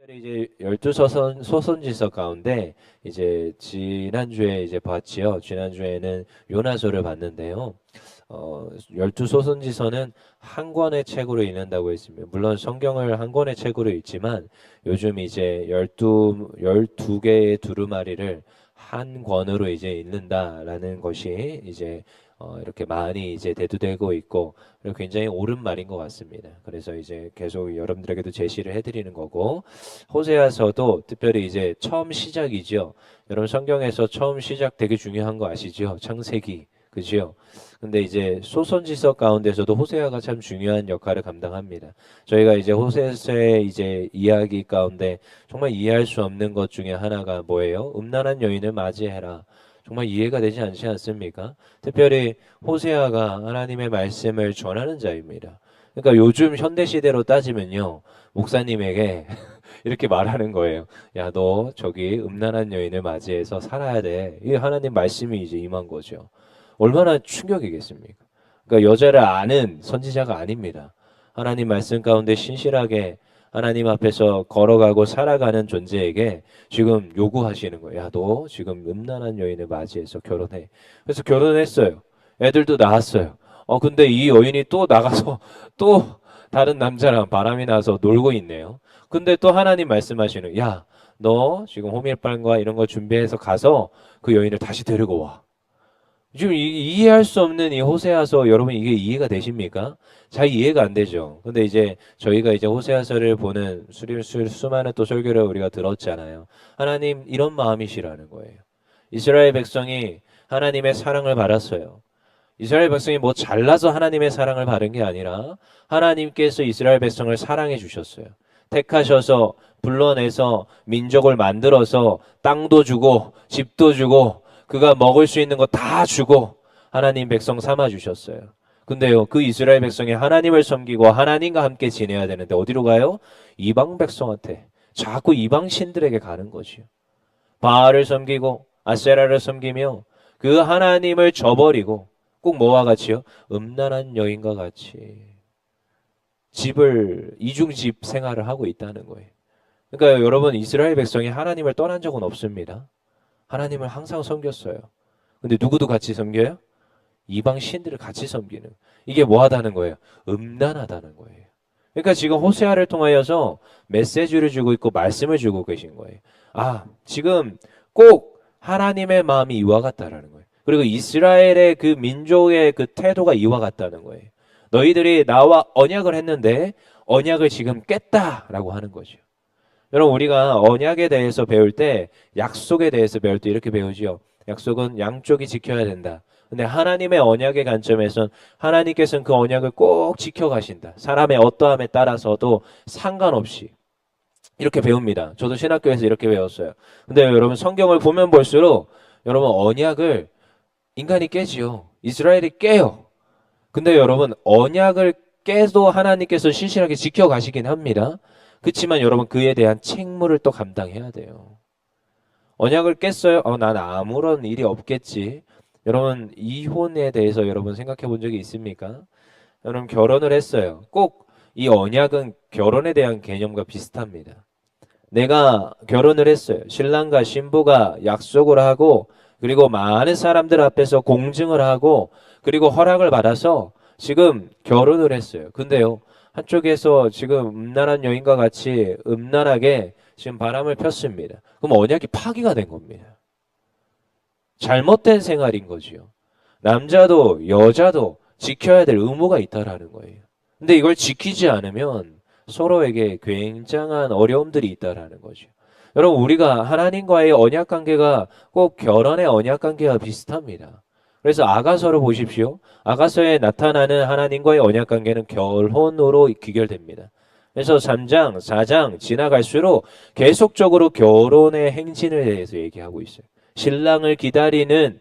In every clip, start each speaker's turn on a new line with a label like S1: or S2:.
S1: 이제 열두 소선지서 가운데 이제 지난주에 이제 봤지요. 지난주에는 요나서를 봤는데요. 열두 소선지서는 한 권의 책으로 읽는다고 했습니다. 물론 성경을 한 권의 책으로 읽지만 요즘 이제 열두 개의 두루마리를 한 권으로 이제 읽는다라는 것이 이제 이렇게 많이 이제 대두되고 있고, 그리고 굉장히 옳은 말인 것 같습니다. 그래서 이제 계속 여러분들에게도 제시를 해드리는 거고, 호세아서도 특별히 이제 처음 시작이죠. 여러분 성경에서 처음 시작 되게 중요한 거 아시죠? 창세기. 그죠? 근데 이제 소선지서 가운데서도 호세아가 참 중요한 역할을 감당합니다. 저희가 이제 호세아서의 이제 이야기 가운데 정말 이해할 수 없는 것 중에 하나가 뭐예요? 음란한 여인을 맞이해라. 정말 이해가 되지 않지 않습니까? 특별히 호세아가 하나님의 말씀을 전하는 자입니다. 그러니까 요즘 현대 시대로 따지면요, 목사님에게 이렇게 말하는 거예요. 야, 너 저기 음란한 여인을 맞이해서 살아야 돼. 이 하나님 말씀이 이제 임한 거죠. 얼마나 충격이겠습니까? 그러니까 여자를 아는 선지자가 아닙니다. 하나님 말씀 가운데 신실하게 하나님 앞에서 걸어가고 살아가는 존재에게 지금 요구하시는 거예요. 야, 너 지금 음란한 여인을 맞이해서 결혼해. 그래서 결혼했어요. 애들도 낳았어요. 근데 이 여인이 또 나가서 또 다른 남자랑 바람이 나서 놀고 있네요. 근데 또 하나님 말씀하시는, 야, 너 지금 호밀빵과 이런 거 준비해서 가서 그 여인을 다시 데리고 와. 지금 이해할 수 없는 이 호세아서, 여러분 이게 이해가 되십니까? 잘 이해가 안 되죠. 근데 이제 저희가 이제 호세아서를 보는 수많은 또 설교를 우리가 들었잖아요. 하나님 이런 마음이시라는 거예요. 이스라엘 백성이 하나님의 사랑을 받았어요. 이스라엘 백성이 뭐 잘나서 하나님의 사랑을 받은 게 아니라 하나님께서 이스라엘 백성을 사랑해 주셨어요. 택하셔서 불러내서 민족을 만들어서 땅도 주고 집도 주고 그가 먹을 수 있는 거 다 주고 하나님 백성 삼아 주셨어요. 근데요, 그 이스라엘 백성이 하나님을 섬기고 하나님과 함께 지내야 되는데 어디로 가요? 이방 백성한테. 자꾸 이방 신들에게 가는 거지요. 바알을 섬기고 아세라를 섬기며 그 하나님을 저버리고 꼭 뭐와 같이요? 음란한 여인과 같이 이중집 생활을 하고 있다는 거예요. 그러니까 여러분, 이스라엘 백성이 하나님을 떠난 적은 없습니다. 하나님을 항상 섬겼어요. 근데 누구도 같이 섬겨요? 이방 신들을 같이 섬기는. 이게 뭐하다는 거예요? 음란하다는 거예요. 그러니까 지금 호세아를 통하여서 메시지를 주고 있고 말씀을 주고 계신 거예요. 아, 지금 꼭 하나님의 마음이 이와 같다라는 거예요. 그리고 이스라엘의 그 민족의 그 태도가 이와 같다는 거예요. 너희들이 나와 언약을 했는데 언약을 지금 깼다라고 하는 거죠. 여러분, 우리가 언약에 대해서 배울 때, 약속에 대해서 배울 때 이렇게 배우지요. 약속은 양쪽이 지켜야 된다. 근데 하나님의 언약의 관점에선 하나님께서는 그 언약을 꼭 지켜가신다. 사람의 어떠함에 따라서도 상관없이. 이렇게 배웁니다. 저도 신학교에서 이렇게 배웠어요. 근데 여러분, 성경을 보면 볼수록 여러분, 언약을 인간이 깨지요. 이스라엘이 깨요. 근데 여러분, 언약을 깨도 하나님께서 신실하게 지켜가시긴 합니다. 그렇지만 여러분, 그에 대한 책무를 또 감당해야 돼요. 언약을 깼어요? 난 아무런 일이 없겠지. 여러분, 이혼에 대해서 여러분 생각해 본 적이 있습니까? 여러분, 결혼을 했어요. 꼭 이 언약은 결혼에 대한 개념과 비슷합니다. 내가 결혼을 했어요. 신랑과 신부가 약속을 하고, 그리고 많은 사람들 앞에서 공증을 하고, 그리고 허락을 받아서 지금 결혼을 했어요. 근데요, 한쪽에서 지금 음란한 여인과 같이 음란하게 지금 바람을 폈습니다. 그럼 언약이 파기가 된 겁니다. 잘못된 생활인 거지요. 남자도 여자도 지켜야 될 의무가 있다라는 거예요. 근데 이걸 지키지 않으면 서로에게 굉장한 어려움들이 있다라는 거죠. 여러분, 우리가 하나님과의 언약 관계가 꼭 결혼의 언약 관계와 비슷합니다. 그래서 아가서를 보십시오. 아가서에 나타나는 하나님과의 언약 관계는 결혼으로 귀결됩니다. 그래서 3장, 4장 지나갈수록 계속적으로 결혼의 행진에 대해서 얘기하고 있어요. 신랑을 기다리는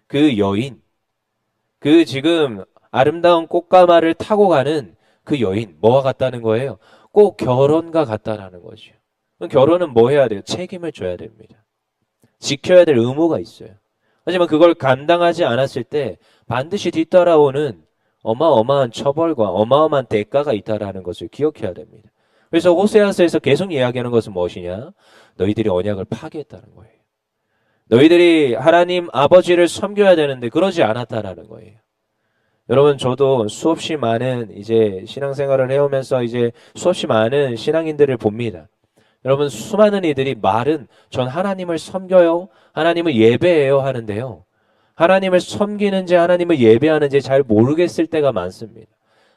S1: 그 여인, 그 지금 아름다운 꽃가마를 타고 가는 그 여인, 뭐와 같다는 거예요? 꼭 결혼과 같다라는 거죠. 결혼은 뭐 해야 돼요? 책임을 져야 됩니다. 지켜야 될 의무가 있어요. 하지만 그걸 감당하지 않았을 때 반드시 뒤따라오는 어마어마한 처벌과 어마어마한 대가가 있다라는 것을 기억해야 됩니다. 그래서 호세아서에서 계속 이야기하는 것은 무엇이냐? 너희들이 언약을 파괴했다는 거예요. 너희들이 하나님 아버지를 섬겨야 되는데 그러지 않았다라는 거예요. 여러분, 저도 수없이 많은 이제 신앙생활을 해오면서 이제 수없이 많은 신앙인들을 봅니다. 여러분, 수많은 이들이 말은 전 하나님을 섬겨요, 하나님을 예배해요 하는데요. 하나님을 섬기는지 하나님을 예배하는지 잘 모르겠을 때가 많습니다.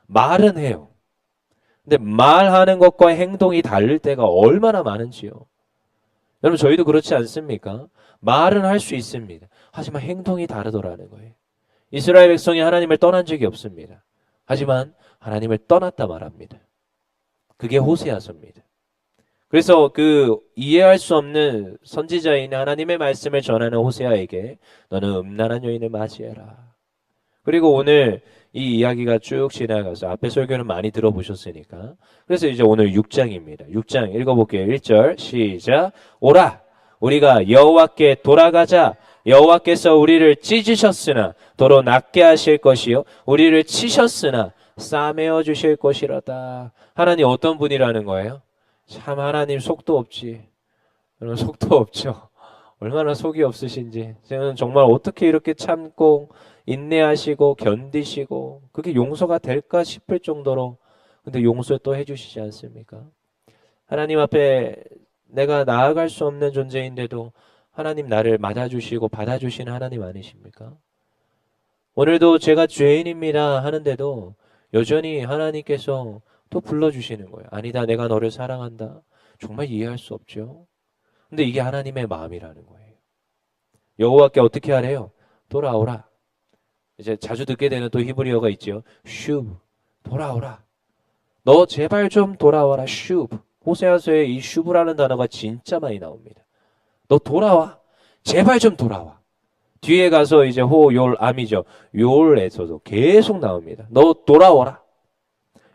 S1: 말은 해요. 근데 말하는 것과 행동이 다를 때가 얼마나 많은지요. 여러분, 저희도 그렇지 않습니까? 말은 할 수 있습니다. 하지만 행동이 다르더라는 거예요. 이스라엘 백성이 하나님을 떠난 적이 없습니다. 하지만 하나님을 떠났다 말합니다. 그게 호세아서입니다. 그래서 그 이해할 수 없는 선지자인 하나님의 말씀을 전하는 호세아에게 너는 음란한 여인을 맞이해라. 그리고 오늘 이 이야기가 쭉 지나가서 앞에 설교는 많이 들어보셨으니까 그래서 이제 오늘 6장입니다. 6장 읽어볼게요. 1절 시작. 오라 우리가 여호와께 돌아가자. 여호와께서 우리를 찢으셨으나 도로 낫게 하실 것이요 우리를 치셨으나 싸매어 주실 것이로다. 하나님 어떤 분이라는 거예요? 참 하나님 속도 없지. 여러분 속도 없죠. 얼마나 속이 없으신지. 저는 정말 어떻게 이렇게 참고 인내하시고 견디시고 그게 용서가 될까 싶을 정도로 근데 용서 또 해주시지 않습니까? 하나님 앞에 내가 나아갈 수 없는 존재인데도 하나님 나를 맞아주시고 받아주시는 하나님 아니십니까? 오늘도 제가 죄인입니다 하는데도 여전히 하나님께서 또 불러주시는 거예요. 아니다, 내가 너를 사랑한다. 정말 이해할 수 없죠. 근데 이게 하나님의 마음이라는 거예요. 여호와께 어떻게 하래요? 돌아오라. 이제 자주 듣게 되는 또 히브리어가 있죠. 슈브, 돌아오라. 너 제발 좀 돌아와라. 슈브. 호세아서에 이 슈브라는 단어가 진짜 많이 나옵니다. 너 돌아와. 제발 좀 돌아와. 뒤에 가서 이제 호, 열, 암이죠. 요울에서도 계속 나옵니다. 너 돌아오라.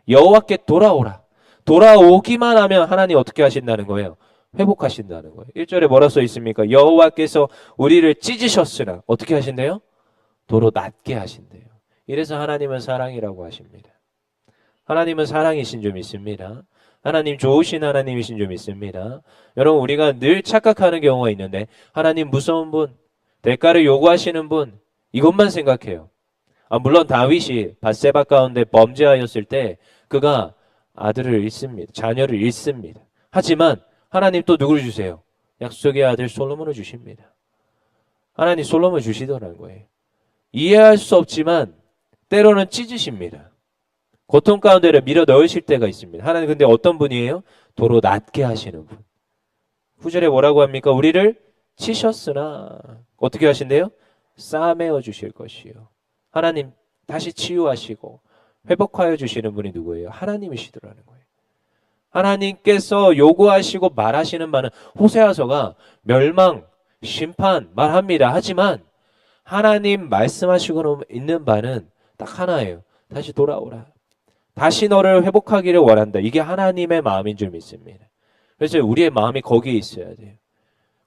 S1: 여호와께 돌아오라. 돌아오기만 하면 하나님 어떻게 하신다는 거예요? 회복하신다는 거예요. 1절에 뭐라 써 있습니까? 여호와께서 우리를 찢으셨으나 어떻게 하신대요? 도로 낫게 하신대요. 이래서 하나님은 사랑이라고 하십니다. 하나님은 사랑이신 줄 믿습니다. 하나님 좋으신 하나님이신 줄 믿습니다. 여러분 우리가 늘 착각하는 경우가 있는데 하나님 무서운 분, 대가를 요구하시는 분 이것만 생각해요. 물론 다윗이 밧세바 가운데 범죄하였을 때 그가 아들을 잃습니다. 자녀를 잃습니다. 하지만 하나님 또 누구를 주세요? 약속의 아들 솔로몬을 주십니다. 하나님 솔로몬을 주시더라는 거예요. 이해할 수 없지만 때로는 찢으십니다. 고통 가운데를 밀어 넣으실 때가 있습니다. 하나님 근데 어떤 분이에요? 도로 낫게 하시는 분. 9절에 뭐라고 합니까? 우리를 치셨으나 어떻게 하신대요? 싸매어 주실 것이요. 하나님 다시 치유하시고 회복하여 주시는 분이 누구예요? 하나님이시더라는 거예요. 하나님께서 요구하시고 말하시는 바는 호세아서가 멸망, 심판 말합니다. 하지만 하나님 말씀하시고 있는 바는 딱 하나예요. 다시 돌아오라. 다시 너를 회복하기를 원한다. 이게 하나님의 마음인 줄 믿습니다. 그래서 우리의 마음이 거기에 있어야 돼요.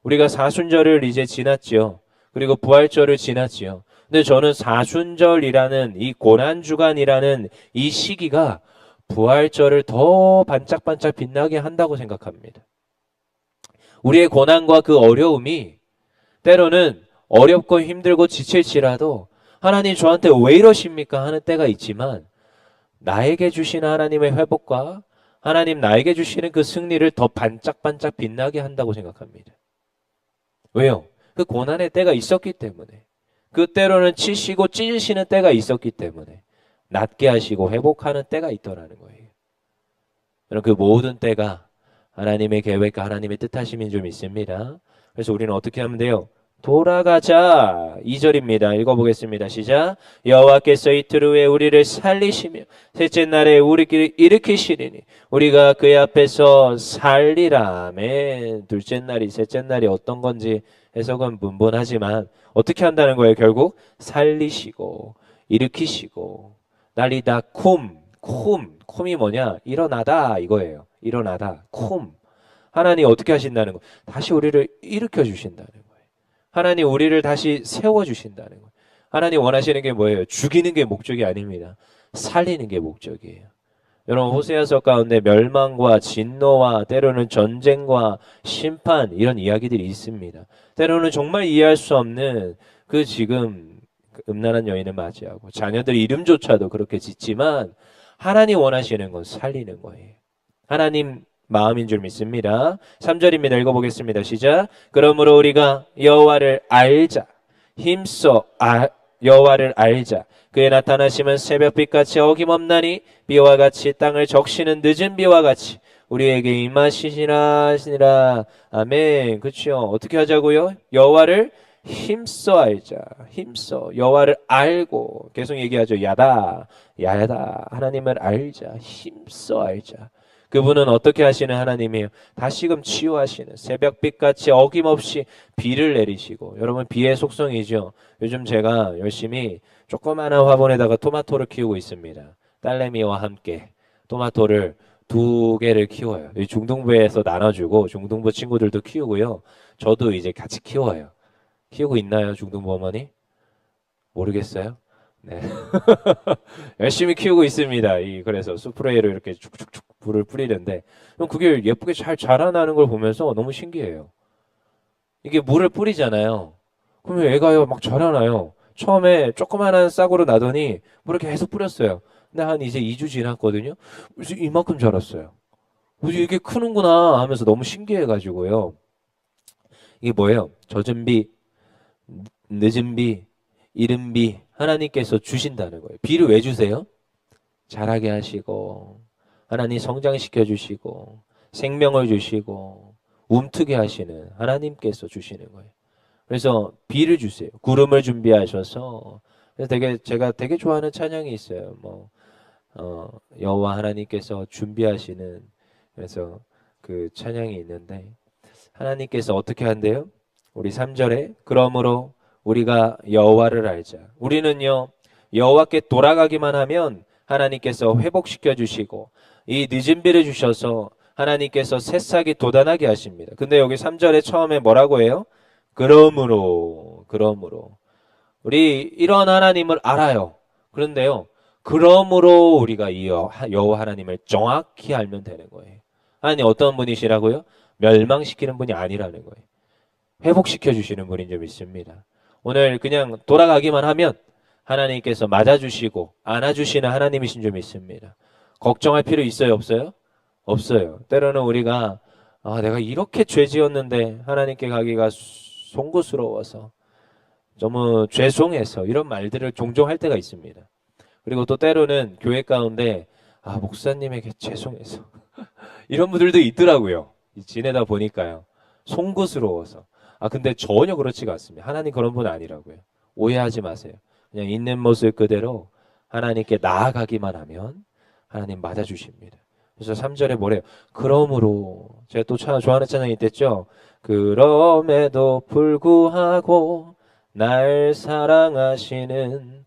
S1: 우리가 사순절을 이제 지났지요. 그리고 부활절을 지났지요. 근데 저는 사순절이라는 이 고난주간이라는 이 시기가 부활절을 더 반짝반짝 빛나게 한다고 생각합니다. 우리의 고난과 그 어려움이 때로는 어렵고 힘들고 지칠지라도 하나님 저한테 왜 이러십니까 하는 때가 있지만 나에게 주시는 하나님의 회복과 하나님 나에게 주시는 그 승리를 더 반짝반짝 빛나게 한다고 생각합니다. 왜요? 그 고난의 때가 있었기 때문에 그 때로는 치시고 찢으시는 때가 있었기 때문에 낫게 하시고 회복하는 때가 있더라는 거예요. 여러분 그 모든 때가 하나님의 계획과 하나님의 뜻하심인 줄 믿습니다. 그래서 우리는 어떻게 하면 돼요? 돌아가자. 2절입니다. 읽어보겠습니다. 시작. 여호와께서 이틀 후에 우리를 살리시며 셋째 날에 우리끼리 일으키시리니 우리가 그의 앞에서 살리라. 아멘. 둘째 날이 셋째 날이 어떤 건지 해석은 분분하지만 어떻게 한다는 거예요? 결국 살리시고 일으키시고 날리다 쿰이 뭐냐? 일어나다 이거예요. 일어나다 쿰. 하나님 어떻게 하신다는 거? 다시 우리를 일으켜 주신다는 거예요. 하나님 우리를 다시 세워주신다는 거예요. 하나님 원하시는 게 뭐예요? 죽이는 게 목적이 아닙니다. 살리는 게 목적이에요. 여러분 호세아서 가운데 멸망과 진노와 때로는 전쟁과 심판 이런 이야기들이 있습니다. 때로는 정말 이해할 수 없는 그 지금 그 음란한 여인을 맞이하고 자녀들 이름조차도 그렇게 짓지만 하나님 원하시는 건 살리는 거예요. 하나님 마음인 줄 믿습니다. 3절입니다. 읽어보겠습니다. 시작. 그러므로 우리가 여호와를 알자. 힘써 여호와를 알자. 그의 나타나심은 새벽빛같이 어김없나니 비와 같이 땅을 적시는 늦은 비와 같이 우리에게 임하시니라. 아멘. 그렇죠. 어떻게 하자고요? 여호와를 힘써 알자. 힘써 여호와를 알고 계속 얘기하죠. 야다 하나님을 알자. 힘써 알자. 그분은 어떻게 하시는 하나님이에요? 다시금 치유하시는 새벽빛같이 어김없이 비를 내리시고, 여러분 비의 속성이죠. 요즘 제가 열심히 조그마한 화분에다가 토마토를 키우고 있습니다. 딸내미와 함께 토마토를 2개를 키워요. 중등부에서 나눠주고 중등부 친구들도 키우고요. 저도 이제 같이 키워요. 키우고 있나요, 중등부 어머니? 모르겠어요. 네. 열심히 키우고 있습니다. 그래서 스프레이로 이렇게 축축축 불을 뿌리는데, 그게 예쁘게 잘 자라나는 걸 보면서 너무 신기해요. 이게 물을 뿌리잖아요. 그러면 애가요, 막 자라나요. 처음에 조그만한 싹으로 나더니 물을 계속 뿌렸어요. 근데 한 이제 2주 지났거든요. 그래서 이만큼 자랐어요. 그래서 이게 크는구나 하면서 너무 신기해가지고요. 이게 뭐예요? 젖은 비, 늦은 비, 이른 비, 하나님께서 주신다는 거예요. 비를 왜 주세요? 자라게 하시고, 하나님 성장시켜 주시고, 생명을 주시고, 움트게 하시는 하나님께서 주시는 거예요. 그래서 비를 주세요. 구름을 준비하셔서. 그래서 제가 되게 좋아하는 찬양이 있어요. 여호와 하나님께서 준비하시는, 그래서 그 찬양이 있는데, 하나님께서 어떻게 한대요? 우리 3절에 그러므로 우리가 여호와를 알자. 우리는요, 여호와께 돌아가기만 하면 하나님께서 회복시켜 주시고 이 늦은 비를 주셔서 하나님께서 새싹이 돋아나게 하십니다. 근데 여기 3절에 처음에 뭐라고 해요? 그러므로 우리 이런 하나님을 알아요. 그런데요, 그러므로 우리가 이 여호와 하나님을 정확히 알면 되는 거예요. 하나님 어떤 분이시라고요? 멸망시키는 분이 아니라는 거예요. 회복시켜 주시는 분인 줄 믿습니다. 오늘 그냥 돌아가기만 하면 하나님께서 맞아주시고 안아주시는 하나님이신 줄 믿습니다. 걱정할 필요 있어요, 없어요? 없어요. 때로는 우리가 내가 이렇게 죄 지었는데 하나님께 가기가 송구스러워서 너무 죄송해서 이런 말들을 종종 할 때가 있습니다. 그리고 또 때로는 교회 가운데 목사님에게 죄송해서 이런 분들도 있더라고요. 지내다 보니까요. 송구스러워서. 근데 전혀 그렇지가 않습니다. 하나님 그런 분 아니라고요. 오해하지 마세요. 그냥 있는 모습 그대로 하나님께 나아가기만 하면 하나님 맞아주십니다. 그래서 3절에 뭐래요? 그러므로, 제가 또 좋아하는 찬양이 있댔죠? 그럼에도 불구하고 날 사랑하시는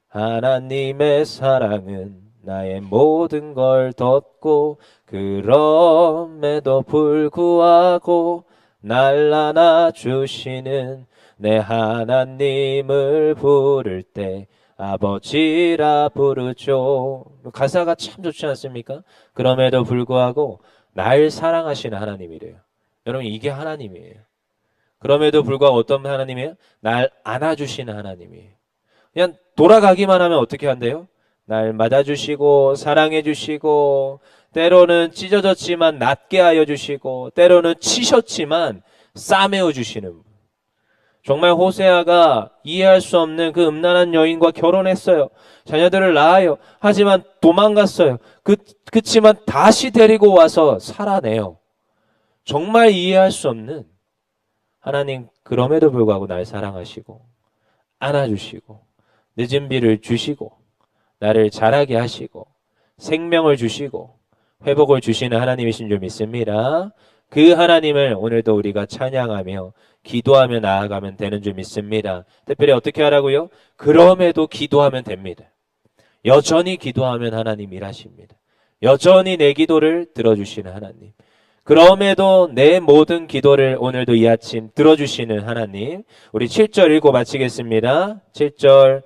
S1: 하나님의 사랑은 나의 모든 걸 덮고, 그럼에도 불구하고 날 안아주시는 내 하나님을 부를 때 아버지라 부르죠. 가사가 참 좋지 않습니까? 그럼에도 불구하고 날 사랑하시는 하나님이래요. 여러분, 이게 하나님이에요. 그럼에도 불구하고 어떤 하나님이에요? 날 안아주시는 하나님이에요. 그냥 돌아가기만 하면 어떻게 한대요? 날 맞아주시고 사랑해주시고, 때로는 찢어졌지만 낫게 하여 주시고, 때로는 치셨지만 싸매어 주시는 분. 정말 호세아가 이해할 수 없는 그 음란한 여인과 결혼했어요. 자녀들을 낳아요. 하지만 도망갔어요. 그치만 다시 데리고 와서 살아내요. 정말 이해할 수 없는 하나님, 그럼에도 불구하고 날 사랑하시고 안아주시고 늦은 비를 주시고 나를 자라게 하시고 생명을 주시고 회복을 주시는 하나님이신 줄 믿습니다. 그 하나님을 오늘도 우리가 찬양하며 기도하며 나아가면 되는 줄 믿습니다. 특별히 어떻게 하라고요? 그럼에도 기도하면 됩니다. 여전히 기도하면 하나님 일하십니다. 여전히 내 기도를 들어주시는 하나님. 그럼에도 내 모든 기도를 오늘도 이 아침 들어주시는 하나님. 우리 7절 읽고 마치겠습니다. 7절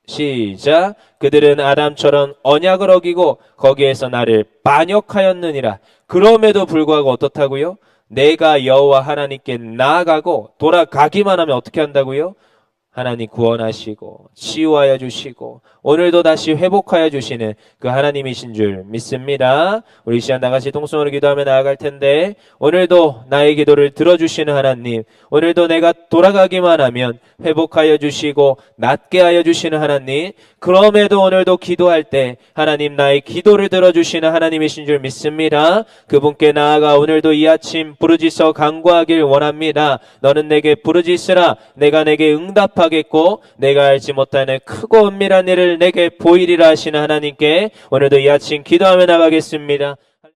S1: 시작. 그들은 아담처럼 언약을 어기고 거기에서 나를 반역하였느니라. 그럼에도 불구하고 어떻다고요? 내가 여호와 하나님께 나아가고 돌아가기만 하면 어떻게 한다고요? 하나님 구원하시고 치유하여 주시고 오늘도 다시 회복하여 주시는 그 하나님이신 줄 믿습니다. 우리 시간 나같이 통성으로 기도하며 나아갈 텐데 오늘도 나의 기도를 들어주시는 하나님, 오늘도 내가 돌아가기만 하면 회복하여 주시고 낫게 하여 주시는 하나님, 그럼에도 오늘도 기도할 때 하나님 나의 기도를 들어주시는 하나님이신 줄 믿습니다. 그분께 나아가 오늘도 이 아침 부르짖어 간구하길 원합니다. 너는 내게 부르짖으라. 내가 내게 응답하겠고 내가 알지 못하는 크고 은밀한 일을 내게 보이리라 하시는 하나님께 오늘도 이 아침 기도하며 나가겠습니다.